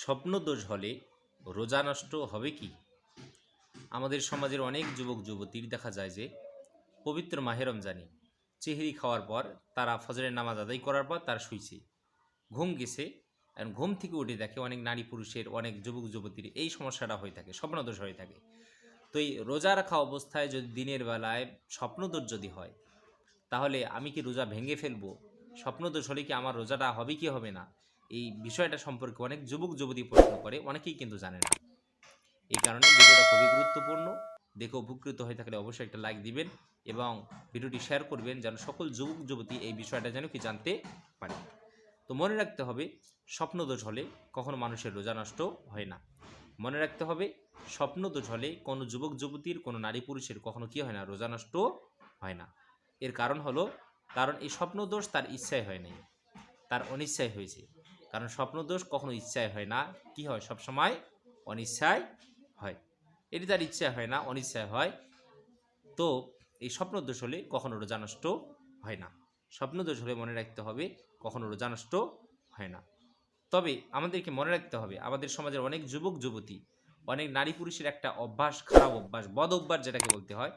স্বপ্নদোষ হলে রোজা নষ্ট হবে কি? আমাদের সমাজের অনেক যুবক যুবতীর দেখা যায় যে পবিত্র মাহে রমজানে চেহরি খাওয়ার পর তারা ফজরের নামাজ আদায় করার পর তারা শুইছে, ঘুম গেছে। আর ঘুম থেকে উঠে দেখে অনেক নারী পুরুষের, অনেক যুবক যুবতীর এই সমস্যাটা হয়ে থাকে, স্বপ্নদোষ হয়ে থাকে। তো এই রোজা রাখা অবস্থায় যদি দিনের বেলায় স্বপ্নদোষ যদি হয়, তাহলে আমি কি রোজা ভেঙে ফেলবো? স্বপ্নদোষ হলে কি আমার রোজাটা হবে কি হবে না? এই বিষয়টা সম্পর্কে অনেক যুবক যুবতী প্রশ্ন করে, অনেকেই কিন্তু জানে না। এই কারণে ভিডিওটা খুবই গুরুত্বপূর্ণ। দেখে উপকৃত হয়ে থাকলে অবশ্যই একটা লাইক দিবেন এবং ভিডিওটি শেয়ার করবেন, যেন সকল যুবক যুবতী এই বিষয়টা যেন কি জানতে পারে। তো মনে রাখতে হবে, স্বপ্নদোষ হলে কখনো মানুষের রোজা নষ্ট হয় না। মনে রাখতে হবে, স্বপ্নদোষ হলে কোনো যুবক যুবতীর, কোনো নারী পুরুষের কখনো কি হয় না, রোজা নষ্ট হয় না। এর কারণ হলো, কারণ এই স্বপ্নদোষ তার ইচ্ছায় হয় নাই, তার অনিচ্ছায় হয়েছে। কারণ স্বপ্নদোষ কখনো ইচ্ছায় হয় না, কি হয়, সবসময় অনিচ্ছায় হয়। এটি তার ইচ্ছায় হয় না, অনিচ্ছায় হয়। তো এই স্বপ্নদোষ হলে কখনো রোজা নষ্ট হয় না। স্বপ্নদোষ হলে মনে রাখতে হবে, কখনো রোজা নষ্ট হয় না। তবে আমাদেরকে মনে রাখতে হবে, আমাদের সমাজের অনেক যুবক যুবতী, অনেক নারী পুরুষের একটা অভ্যাস, খারাপ অভ্যাস, বদ অভ্যাস যেটাকে বলতে হয়,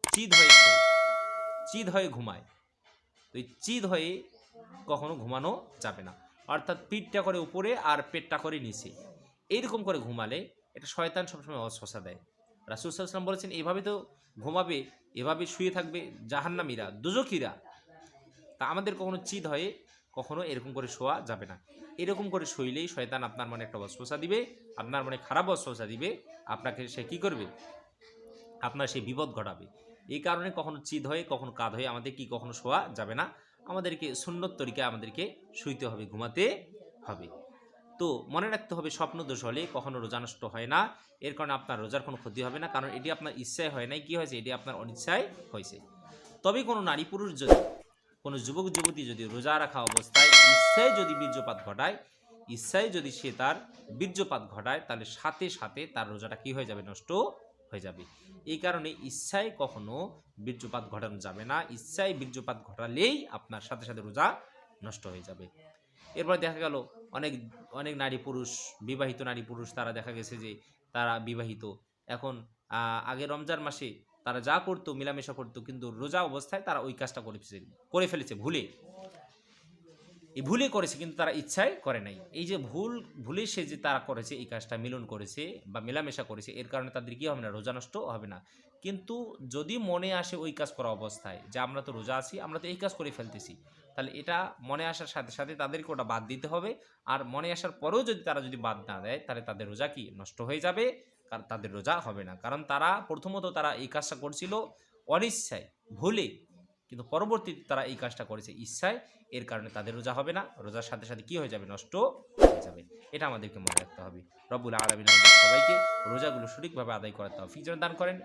চিদ হয়ে শোয়, চিদ হয়ে ঘুমায়। তো এই চিদ হয়ে কখনো ঘুমানো যাবে না। অর্থাৎ পিঠটা করে উপরে আর পেটটা করে নিচে, এইরকম করে ঘুমালে এটা শয়তান সবসময় অস্বসা দেয়। রাসূল সাল্লাল্লাহু আলাইহি ওয়াসাল্লাম বলেছেন, এভাবে তো ঘুমাবে, এভাবে শুয়ে থাকবে জাহান্নামীরা, দোজখীরা। তা আমাদের কখনো চিদ হয়ে কখনো এরকম করে শোয়া যাবে না। এরকম করে শুইলেই শয়তান আপনার মনে একটা ওয়াসওয়াসা দিবে, আপনার মনে খারাপ ওয়াসওয়াসা দিবে, আপনাকে সে কি করবে, আপনার সেই বিপদ ঘটাবে। এই কারণে কখনো চিদ হয়ে কখনো কাঁধ হয়ে আমাদের কি কখনো শোয়া যাবে না। আমাদেরকে সুন্নত তরিকায় আমাদেরকে শুইতে হবে, ঘুমাতে হবে। তো মনে রাখতে হবে, স্বপ্নদোষ হলে কখনো রোজা নষ্ট হয় না। এর কারণে আপনার রোজার কোনো ক্ষতি হবে না, কারণ এটি আপনার ইচ্ছায় হয় নাই, কি হয়েছে, এটি আপনার অনিচ্ছায় হয়েছে। তবে কোনো নারী পুরুষ যদি, কোনো যুবক যুবতী যদি রোজা রাখা অবস্থায় ইচ্ছায় যদি বীর্যপাত ঘটায়, ইচ্ছায় যদি সে তার বীর্যপাত ঘটায়, তাহলে সাথে সাথে তার রোজাটা কি হয়ে যাবে, নষ্ট হয়ে যাবে। এই কারণে ইচ্ছায় কখনো বীর্যপাত ঘটানো যাবে না। ইচ্ছায় বীর্যপাত ঘটালেই আপনার সাথে সাথে রোজা নষ্ট হয়ে যাবে। এরপর দেখা গেল অনেক অনেক নারী পুরুষ, বিবাহিত নারী পুরুষ, তারা দেখা গেছে যে তারা বিবাহিত এখন, আগে রমজান মাসে তারা যা করতো, মেলামেশা করতো, কিন্তু রোজা অবস্থায় তারা ওই কাজটা করে ফেলেছে ভুলে। এই ভুলে করেছে, কিন্তু তারা ইচ্ছায় করে নাই। এই যে ভুলে সে যে তারা করেছে, এই কাজটা মিলন করেছে বা মেলামেশা করেছে, এর কারণে তাদের কি হবে না, রোজা নষ্ট হবে না। কিন্তু যদি মনে আসে ওই কাজ করা অবস্থায় যে আমরা তো রোজা আছি, আমরা তো এই কাজ করে ফেলতেছি, তাহলে এটা মনে আসার সাথে সাথে তাদেরকে ওটা বাদ দিতে হবে। আর মনে আসার পরেও যদি তারা যদি বাদ না দেয়, তাহলে তাদের রোজা কি নষ্ট হয়ে যাবে, কারণ তাদের রোজা হবে না। কারণ তারা প্রথমত তারা এই কাজটা করছিল অনিচ্ছায়, ভুলে, কিন্তু পরবর্তীতে তারা এই কাজটা করেছে ইচ্ছায়। এর কারণে তাদের রোজা হবে না, রোজার সাথে সাথে কি হয়ে যাবে, নষ্ট হয়ে যাবে। এটা আমাদেরকে মনে রাখতে হবে। রব্বুল আলামিন আমাদের সবাইকে রোজাগুলো সঠিকভাবে আদায় করার তৌফিক যেন দান করেন।